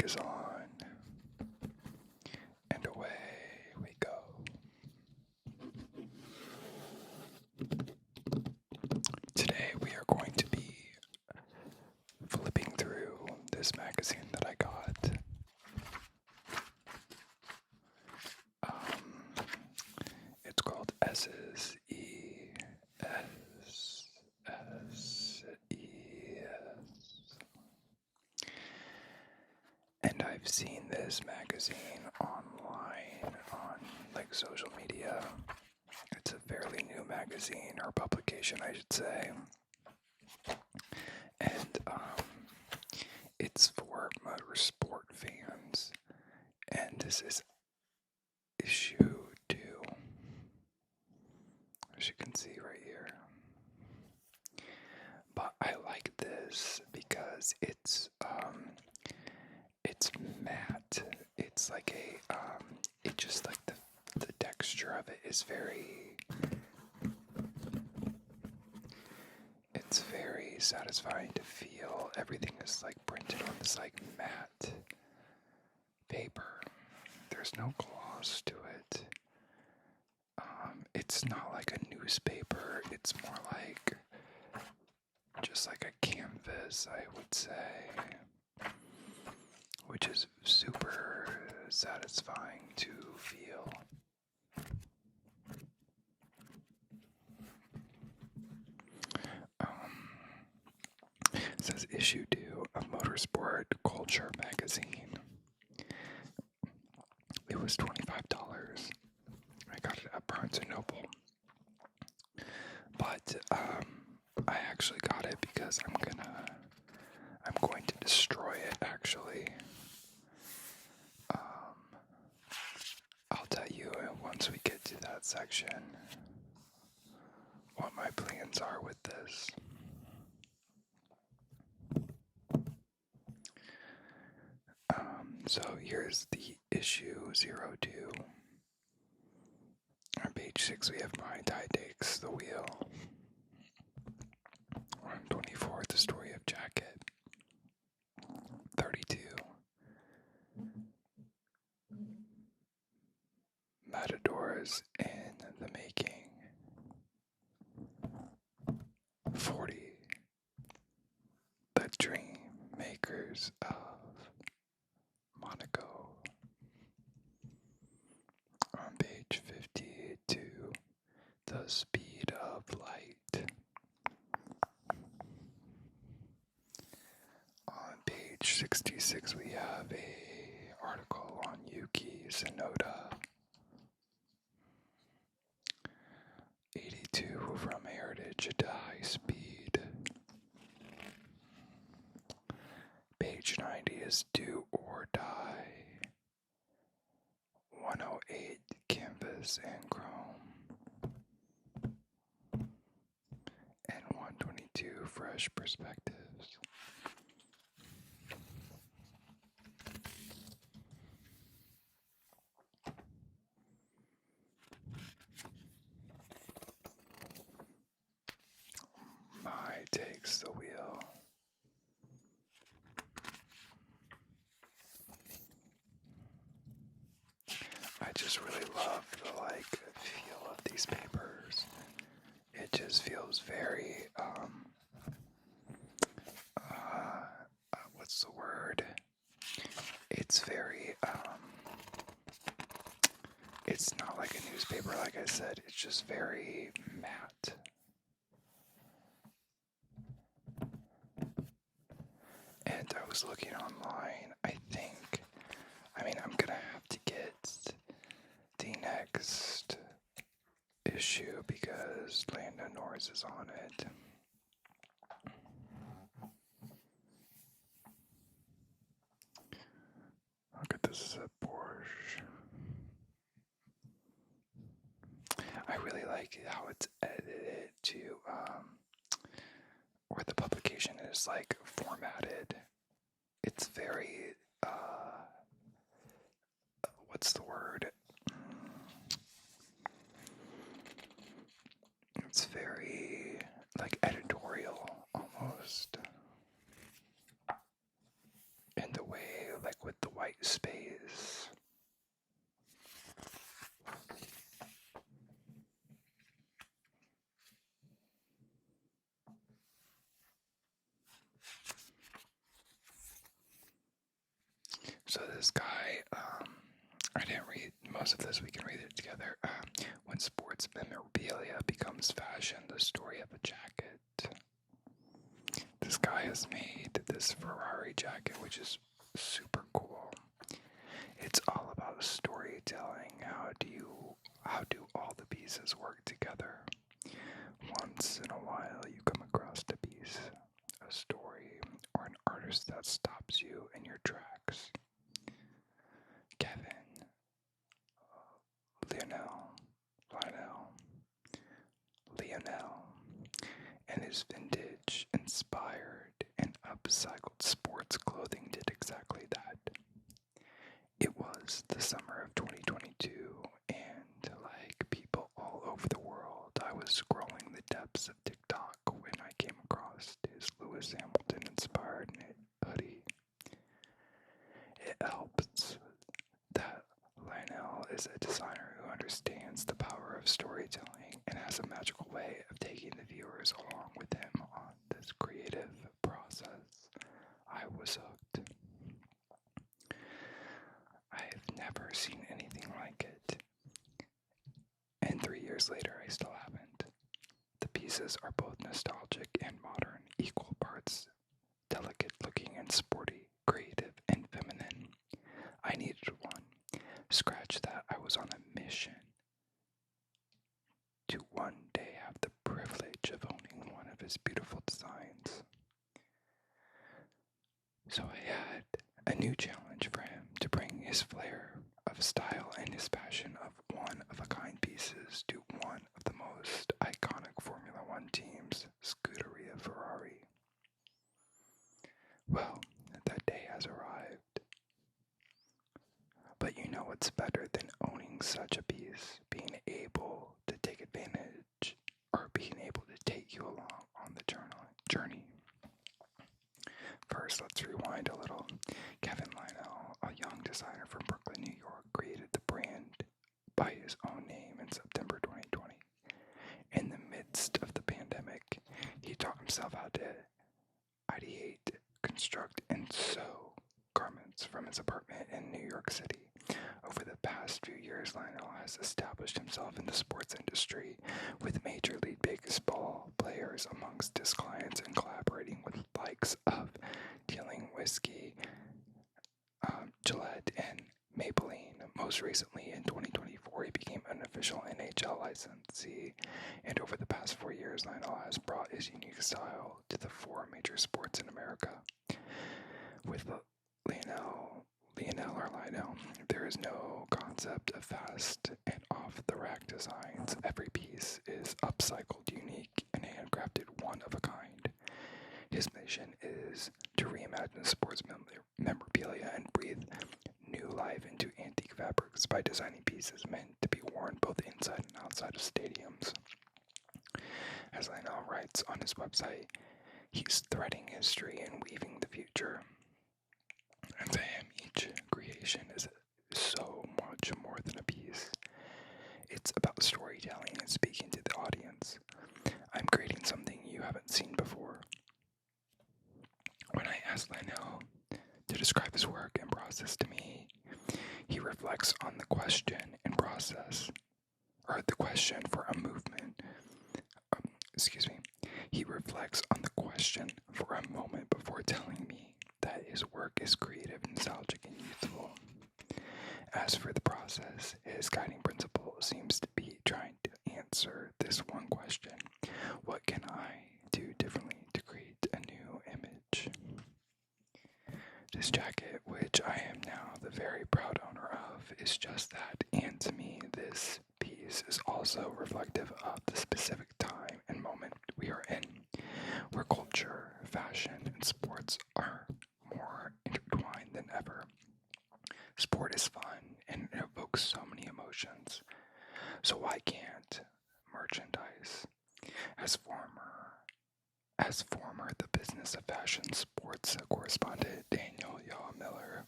mic is on, and away we go. Today we are going to be flipping through this magazine that I got. It's called ESSES, E-S-S-E-S. And I've seen this magazine online, on like social media. It's a fairly new magazine, or publication I should say. And it's for motorsport fans. And this is issue 2, as you can see right here. But I like this because it's matte. It's like it just like the texture of it is it's very satisfying to feel. Everything is like printed on this like matte paper. There's no gloss to it. It's not like a newspaper. It's more like just like a canvas, I would say, which is super satisfying to feel. It says issue 2 of Motorsport Culture Magazine. It was $25. I got it at Barnes & Noble. But I actually got it because I'm going to destroy it, actually. I'll tell you once we get to that section what my plans are with this. So here's the issue 02. On page 6 we have My Tie Takes the Wheel. On 24, The Story of Jacket. 32, Matadors in the Making. 40, The Dream Makers of Monaco. On page 52, The Speed of Light. On page 66, we have a article on Yuki Tsunoda. 82, From Heritage to High Speed. Page 90 is Do or Die. 108, Canvas and Chrome. And 122, Fresh Perspectives. My Takes the Wheel. I just really love the feel of these papers. It just feels very what's the word? It's very it's not like a newspaper, like I said. It's just very matte. And I was looking online. I'm gonna have to get the next issue because Lando Norris is on it. Look at this, is a Porsche. I really like how it's edited to where the publication is like formatted. It's very what's the word? It's very like editorial almost. And the way, like with So this guy, I didn't read most of this, we can read it together. When sports memorabilia becomes fashion, the story of a jacket. This guy has made this Ferrari jacket, which is super cool. It's all about storytelling. How do all the pieces work together? Once in a while, you come across a piece, a story, or an artist that stops you in your tracks. Kevin Leonel, and his vintage, inspired, and upcycled sports clothing did exactly that. It was the summer of 2022, and like people all over the world, I was scrolling the depths of TikTok when I came across his Lewis Hamilton-inspired knit hoodie. It helps that Lionel is a designer who understands the power of storytelling and has a magical way of taking the viewers along with him on this creative process. I was hooked. I've never seen anything like it. And 3 years later, I still haven't. The pieces are both nostalgic and modern, equal parts delicate looking and sporty, creative and feminine. I needed one. Scratch that, I was on a mission to one day have the privilege of owning one of his beautiful designs. So I had a new challenge for him to bring his flair of style and his passion of one-of-a-kind pieces to one of the most iconic Formula One teams, Scuderia Ferrari. Well, that day has arrived. But you know what's better than owning such a piece, being able to take advantage or being able to take you along on the journey. First, let's rewind a little. Kevin Leonel, a young designer from Brooklyn, New York, created the brand by his own name in September 2020. In the midst of the pandemic, he taught himself how to ideate, construct, and sew garments from his apartment in New York City. Over the past few years, Lionel has established himself in the sports industry with Major League Baseball players amongst his clients and collaborating with likes of Dealing Whiskey, Gillette, and Maybelline. Most recently, in 2024, he became an official NHL licensee, and over the past 4 years, Lionel has brought his unique style to the 4 major sports in America. With Lionel, there is no concept of fast and off-the-rack designs. Every piece is upcycled, unique, and handcrafted one of a kind. His mission is to reimagine sports memorabilia and breathe new life into antique fabrics by designing pieces meant to be worn both inside and outside of stadiums. As Lionel writes on his website, he's threading history and weaving the future. And to him, each creation is so much more than a piece. It's about storytelling and speaking to the audience. I'm creating something you haven't seen before. When I asked Lionel to describe his work and process to me, he reflects on the question and process, or the question for a movement. He reflects on the question for a moment before telling me that his work is creative, nostalgic, and youthful. As for the process, his guiding principle seems to be trying to answer this one question: what can I do differently to create a new image? This jacket, which I am now the very proud owner of, is just that, and to me, this piece is also reflective of the specific time and moment we are in, where culture, fashion, and sports are more intertwined than ever. Sport is fun, and it evokes so many emotions. So why can't merchandise? As former the business of fashion sports correspondent Daniel Yaw Miller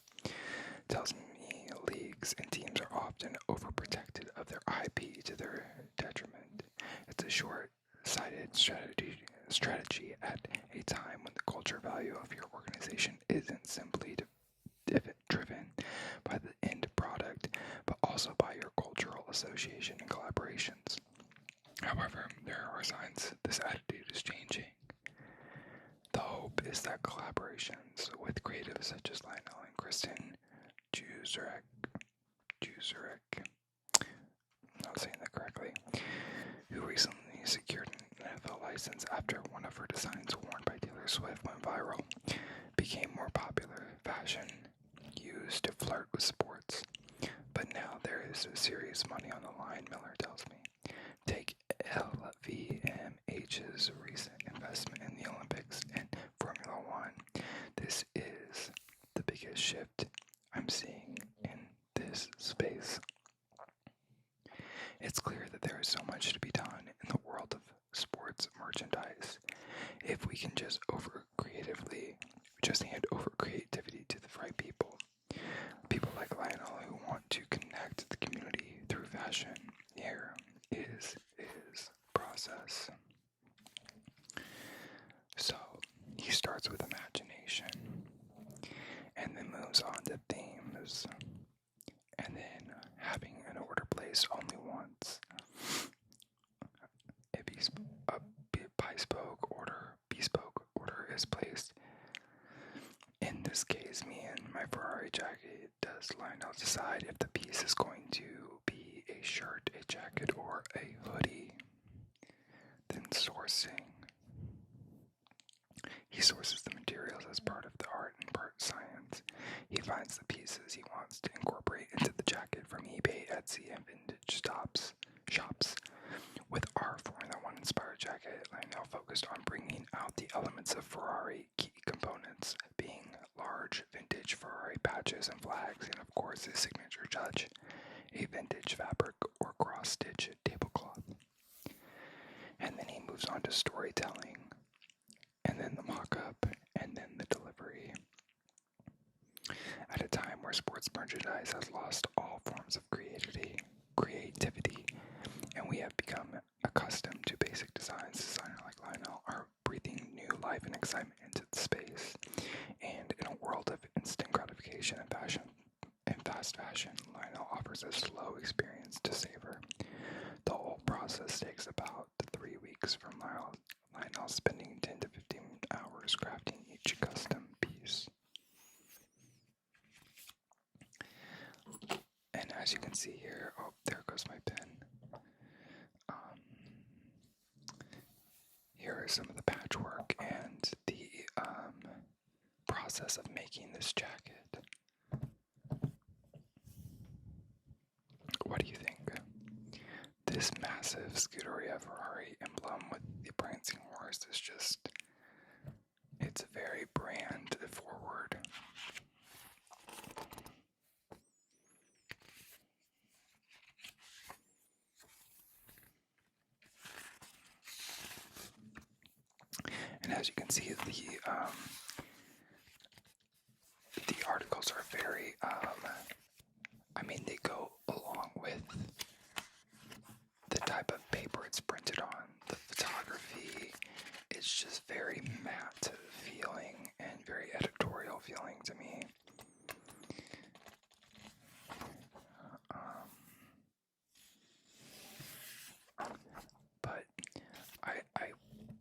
tells me, leagues and teams are often overprotected of their IP to their detriment. It's a short-sighted strategy at a time when the culture value of your organization isn't simply driven association and collaborations. However, there are signs this attitude is changing. The hope is that collaborations with creatives such as Lionel and Kristen Juzerek, I'm not saying that correctly, who recently secured an NFL license after one of her designs worn by Taylor Swift went viral, became more popular. Fashion used to flirt with sports, but now there is serious money on the line, Miller tells me. Take LVMH's recent investment in the Olympics and Formula One. This is the biggest shift I'm seeing in this space. It's clear that there is so much to be done in the world of sports merchandise. If we can just hand over creativity to the right people like Lionel who want to connect the community through fashion, here is his process. So, he starts with imagination, and then moves on to themes, and then having an order placed only once. A bespoke order is placed. In this case, me and my Ferrari jacket, does Lionel decide if the piece is going to be a shirt, a jacket, or a hoodie? Then sourcing. He sources the materials as part of the art and part science. He finds the pieces he wants to incorporate into the jacket from eBay, Etsy, and vintage shops. With our Formula One inspired jacket, Lionel focused on bringing out the elements of Ferrari key components, being large vintage Ferrari patches and flags, and of course his signature touch, a vintage fabric or cross-stitch tablecloth. And then he moves on to storytelling, and then the mock-up, and then the delivery. At a time where sports merchandise has lost all forms of creativity, and we have become accustomed to basic designs, designers like Lionel are breathing new life and excitement into the space. And in a world of instant gratification and fast fashion, Lionel offers a slow experience to savor. The whole process takes about 3 weeks, from Lionel spending 10 to 15 hours crafting each custom piece. And as you can see here, oh, there goes my pen. Here is some of the patchwork and the process of making this jacket. What do you think? This massive Scuderia Ferrari emblem with the prancing horse is just, it's very brand forward. And as you can see, the articles are very, they go along with the type of paper it's printed on. The photography is just very matte feeling and very editorial feeling to me. But I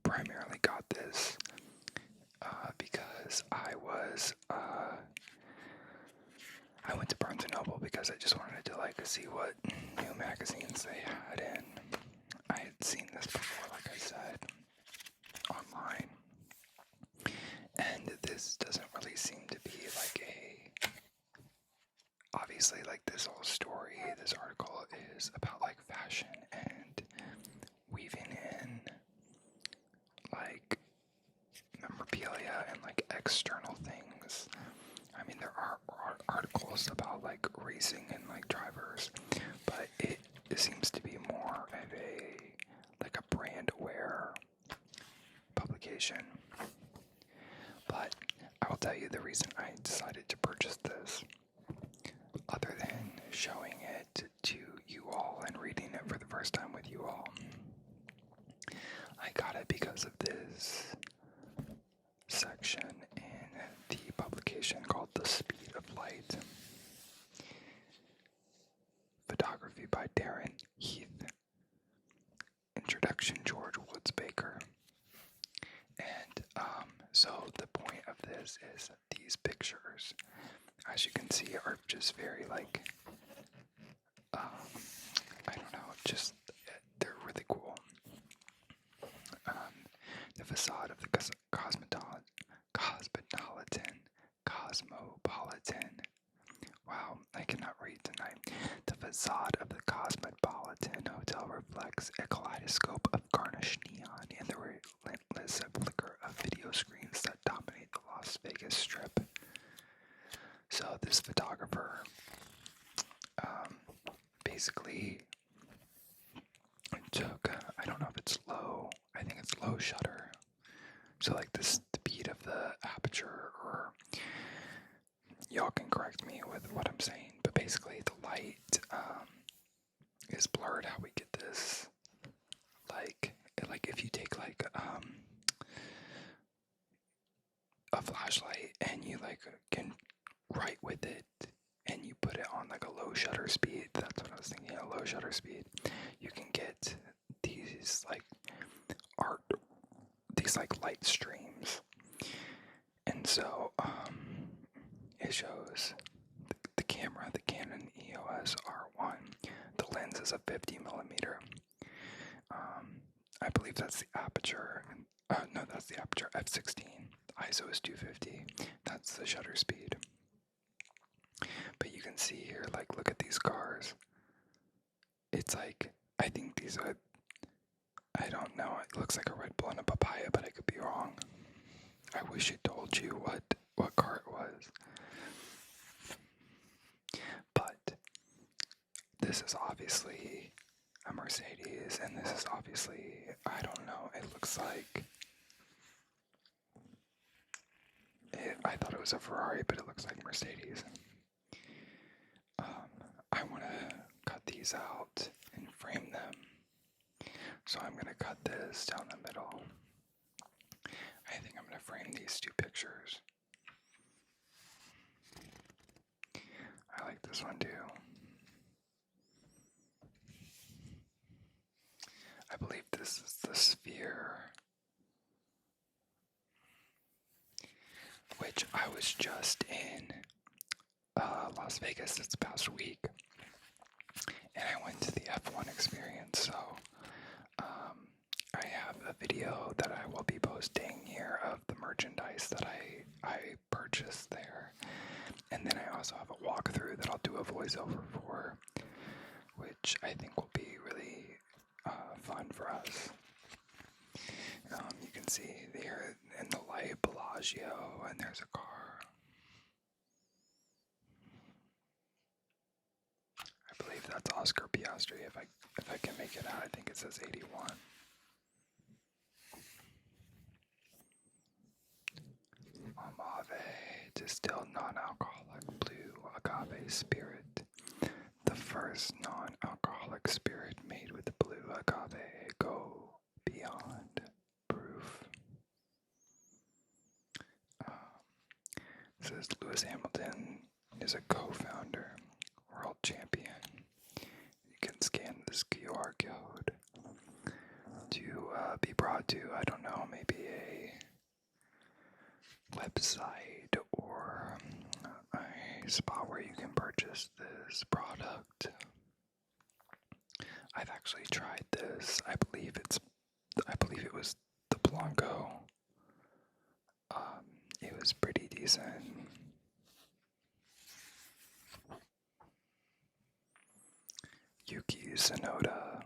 primarily got this because I went to Barnes & Noble because I just wanted to see what new magazines they had, and I had seen this before, like I said, online, and this doesn't really seem to be obviously this whole story, this article is about fashion and weaving in memorabilia and external things. There are articles about racing and drivers, but it seems to be more of a brand aware publication. But I will tell you the reason I decided to purchase this, other than showing it to you all and reading it for the first time with you all. I got it because of this section in the publication called The Speed of Light. Photography photography by Darren Heath. Introduction, George Woods Baker. And so the point of this is these pictures, as you can see, are just very like, I don't know, just, they're really cool. The facade of the Cosmopolitan. Wow, I cannot read tonight. The facade of the Cosmopolitan Hotel reflects a kaleidoscope of garnished neon and the relentless flicker of video screens that dominate the Las Vegas Strip. So this photographer basically took, I don't know if it's low, I think it's low shutter. So like the speed of the aperture, or y'all can correct me with what I'm saying, but basically the light is blurred. How we get this, like if you take like a flashlight and you like can write with it and you put it on like a low shutter speed, that's what I was thinking, a low shutter speed, you can get these like light streams. And so it shows the camera, the Canon EOS R1. The lens is a 50 millimeter. I believe that's the aperture. No, that's the aperture f/16. ISO is 250. That's the shutter speed. But you can see here, like, look at these cars. It's like, I think these are, I don't know, it looks like a Red Bull and a papaya, but I could be wrong. I wish it told you what car it was. But this is obviously a Mercedes, and this is obviously, I don't know, it looks like, I thought it was a Ferrari, but it looks like Mercedes. I want to cut these out and frame them. So I'm going to cut this down the middle. I think I'm going to frame these two pictures. I like this one too. I believe this is the Sphere, which I was just in Las Vegas this past week, and I went to the F1 experience, so I have a video that I will be posting here of the merchandise that I purchased there, and then I also have a walkthrough that I'll do a voiceover for, which I think will be really fun for us. You can see there in the light Bellagio, and there's a car. I believe that's Oscar Piastri. If I can make it out, I think it says 81. Amave, distilled non-alcoholic blue agave spirit. The first non-alcoholic spirit made with blue agave. Go beyond proof. Says Lewis Hamilton is a co-founder, world champion. You can scan this QR code to be brought to, I don't know, maybe a website or a spot where you can purchase this product. I've actually tried this. I believe it was the Blanco. It was pretty decent. Yuki Tsunoda.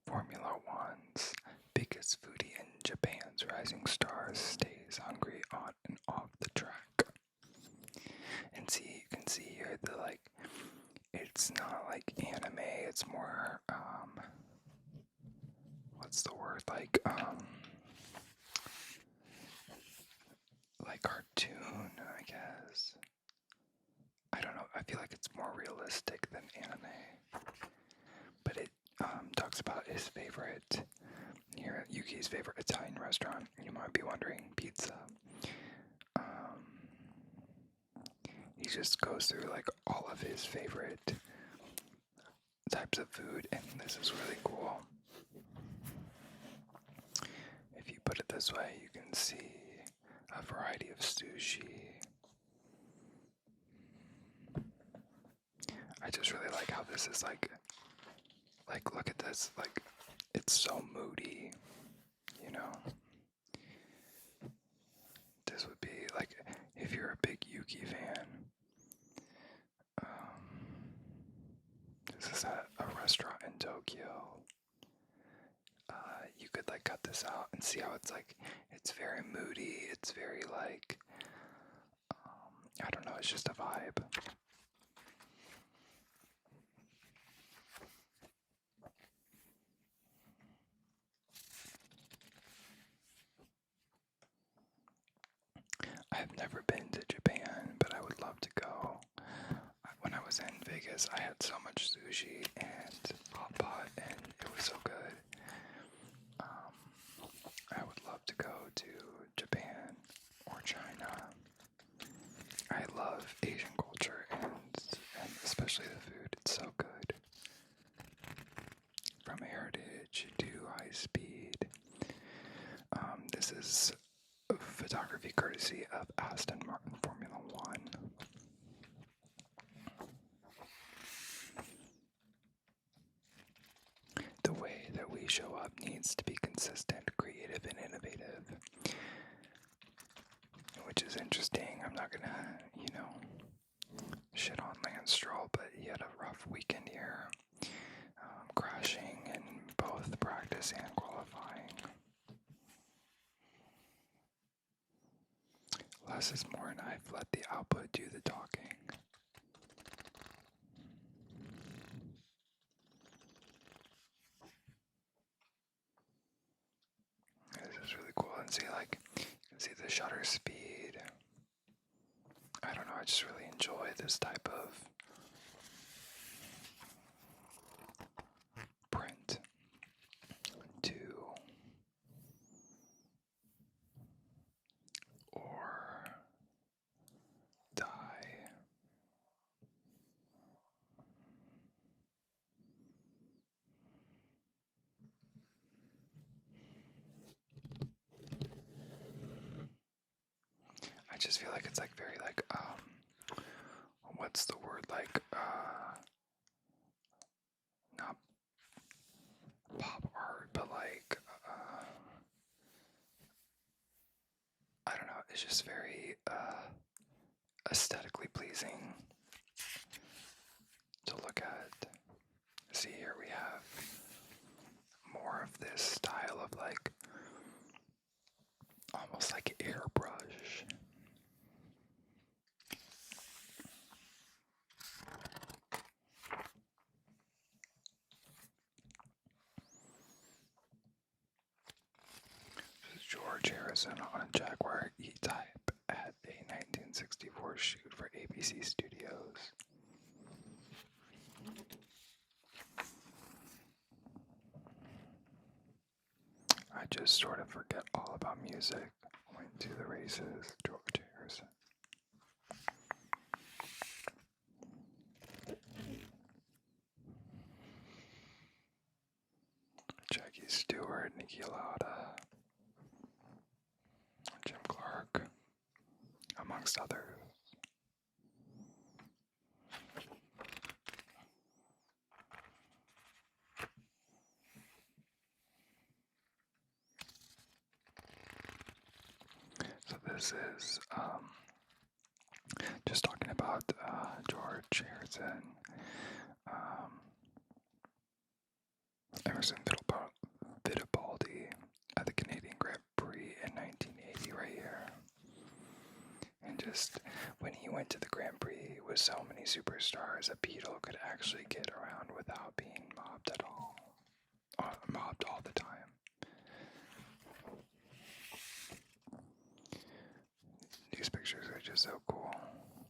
Formula One's biggest foodie in Japan's rising stars stays hungry on and off the track. And see, you can see here the it's not like anime, it's more, what's the word, like cartoon, I guess. I don't know, I feel like it's more realistic than anime. But it talks about his favorite, here, Yuki's favorite Italian restaurant. You might be wondering, pizza. He just goes through like all of his favorite types of food, and this is really cool. If you put it this way, you can see a variety of sushi. I just really like how this is like look at this, like it's so moody, you know. This would be like if you're a big Yuki fan. This is at a restaurant in Tokyo. You could like cut this out and see how it's like, it's very moody, it's very like, I don't know, it's just a vibe. I have never been to Japan, but I would love to go. When I was in Vegas, I had so much sushi and hot pot, and it was so good. I would love to go to Japan or China. I love Asian culture and especially the food. It's so good. From heritage to high speed. This is photography courtesy of Aston Martin Formula One. The way that we show up needs to be consistent, creative, and innovative. Which is interesting. I'm not gonna, shit on Lance Stroll, but he had a rough weekend here. Crashing in both practice and qualifying. Less is more, and I've let the output do the talking. This is really cool, and see, like, you can see the shutter speed. I don't know, I just really enjoy this type of print to or die. I just feel like it's like very like what's the word, like not pop art, but like I don't know, it's just very aesthetically pleasing to look at. See, here we have more of this style of like almost like airbrush. This is George Harrison on a Jaguar E-Type at a 1964 shoot for ABC Studios. I just sort of forget all about music. Went to the races, George Harrison. Jackie Stewart, Niki Lauda, Jim Clark, amongst others. So this is just talking about George Harrison, Emerson Fittipaldi at the Canadian Grand Prix in 1980 right here. And just when he went to the Grand Prix with so many superstars, a Beetle could actually get around without being mobbed at all. Mobbed all the time. These pictures are just so cool.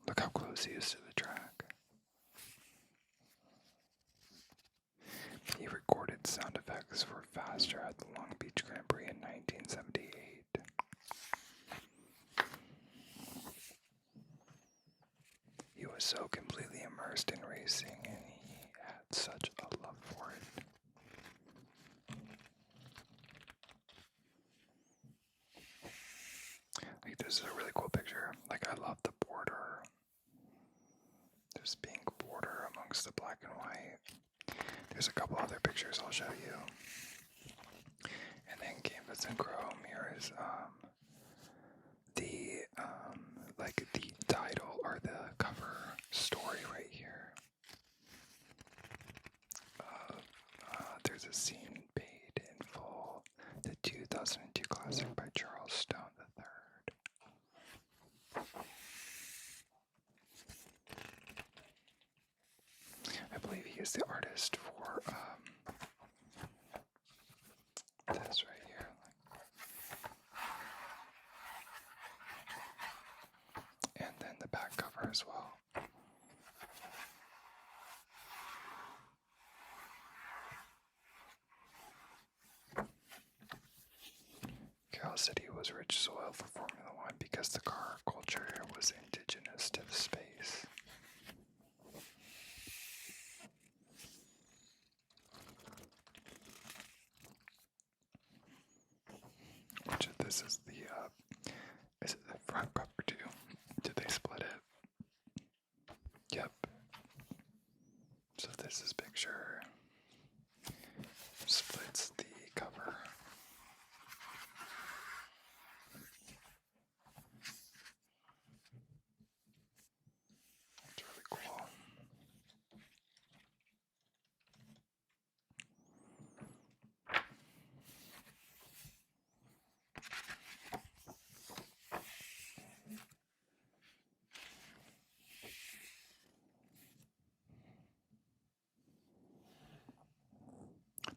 Look how close he is to the track. He recorded sound effects for Faster at the Long Beach Grand Prix in 1978. He racing, and he had such a love for it. Like, this is a really cool picture. Like, I love the border. There's pink border amongst the black and white. There's a couple other pictures I'll show you. And then canvas and chrome. Here is the title or the cover story right here. There's a scene paid in full, the 2002 classic by Charles Stone III. I believe he is the artist for this right here. And then the back cover as well. Cal City was rich soil for Formula One because the car culture here was indigenous to the space. Which this is is it the front cover too? Did they split it? Yep. So this is picture splits the cover. It's really cool.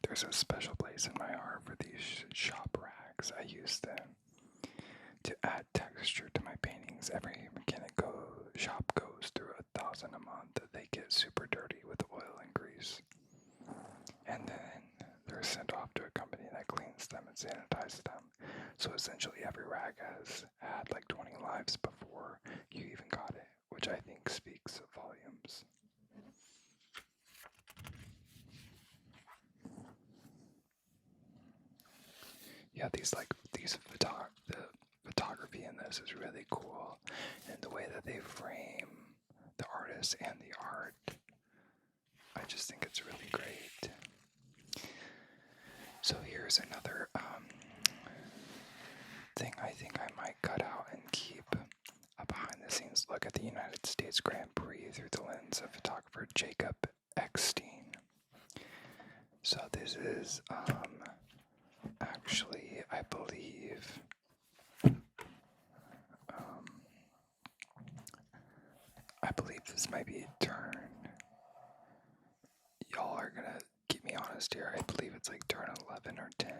There's a special place in my heart for these shop rags. I use them to add texture to my paintings. Every mechanic shop goes through 1,000 a month. They get super dirty with oil and grease. And then they're sent off to a company that cleans them and sanitizes them. So essentially every rag has had like 20 lives before you even got it, which I think speaks volumes. Yeah, the photography in this is really cool, and the way that they frame the artist and the art, I just think it's really great. So here's another thing I think I might cut out and keep a behind the scenes look at the United States Grand Prix through the lens of photographer Jacob Eckstein. So this is actually, I believe, this might be a turn. Y'all are gonna keep me honest here. I believe it's like turn 11 or 10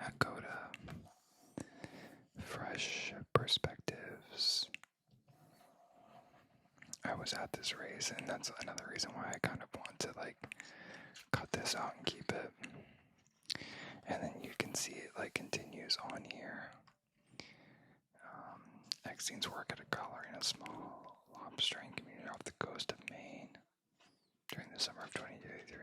at Coda. Fresh perspectives. I was at this race, and that's another reason why I kind of want to like cut this out and keep it. And then you can see it like continues on here. Eckstein's work at a gallery in a small lobstering community off the coast of Maine during the summer of 2023.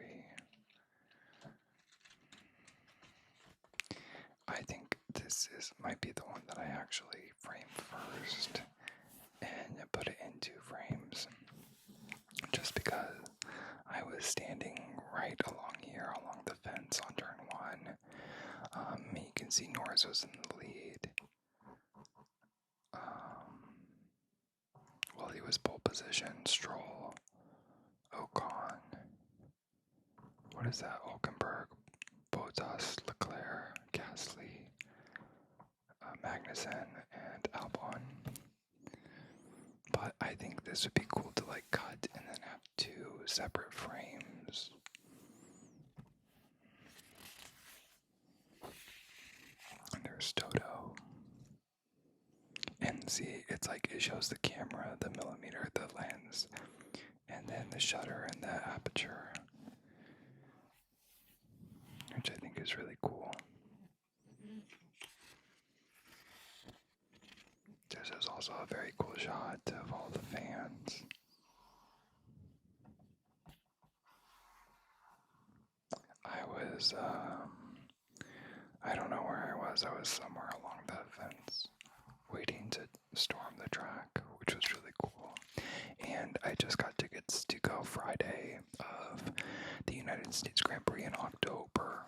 I think this might be the one that I actually frame first and put it into frames, just because I was standing right along here, along the fence on turn 1. You can see Norris was in the lead. Well, he was pole position. Stroll, Ocon. What is that? Hulkenberg, Bottas, Leclerc, Gasly, Magnussen, and Albon. But I think this would be cool to like cut and then have 2 separate frames. And there's Toto. And see, it's like it shows the camera, the millimeter, the lens, and then the shutter and the aperture, which I think is really cool. This is also a very cool shot of all the fans. was, I don't know where I was. I was somewhere along that fence waiting to storm the track, which was really cool. And I just got tickets to go Friday of the United States Grand Prix in October.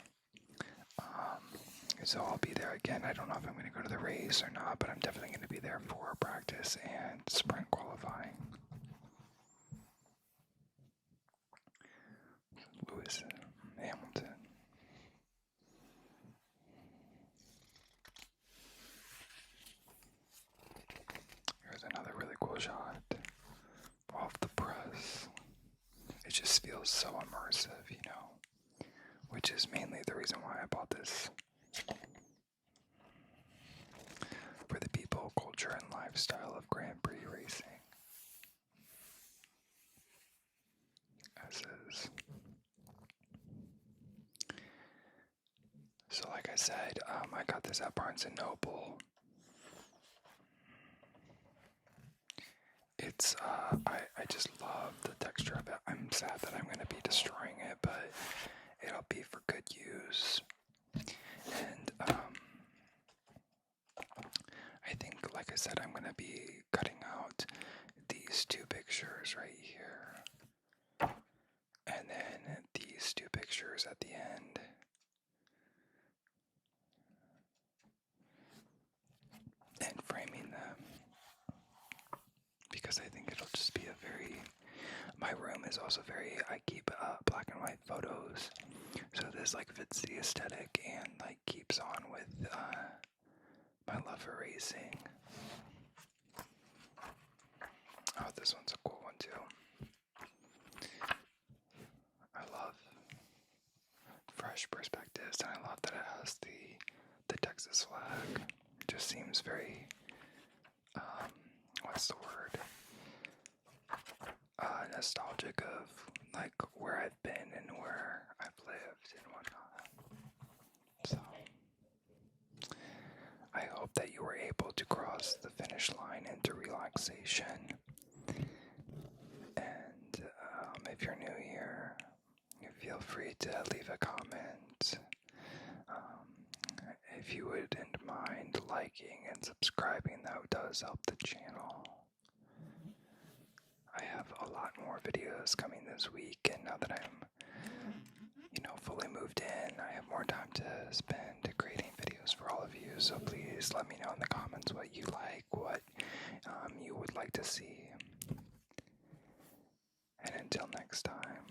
So I'll be there again. I don't know if I'm going to go to the race or not, but I'm definitely going to be there for practice and sprint qualifying. Lewis Hamilton. Here's another really cool shot off the press. It just feels so immersive, you know, which is mainly the reason why I bought this. For the people, culture, and lifestyle of Grand Prix racing. ESSES. So like I said, I got this at Barnes & Noble. It's, I just love the texture of it. I'm sad that I'm going to be destroying it, but it'll be for good use. And, I think, like I said, I'm going to be cutting out these two pictures right here. And then these two pictures at the end. And framing them. Because I think it'll just be a very... My room is also very... I keep black and white photos. So this like fits the aesthetic and like keeps on with my love for racing. Oh, this one's a cool one too. I love fresh perspectives, and I love that it has the Texas flag. It just seems very, what's the word? Nostalgic of like where I've been and where I've lived and whatnot. So I hope that you were able to cross the finish line into relaxation. And if you're new here, feel free to leave a comment. If you wouldn't mind liking and subscribing, that does help the channel. I have a lot more videos coming this week, and now that I'm, fully moved in, I have more time to spend creating videos for all of you. So please let me know in the comments what you like, what you would like to see. And until next time.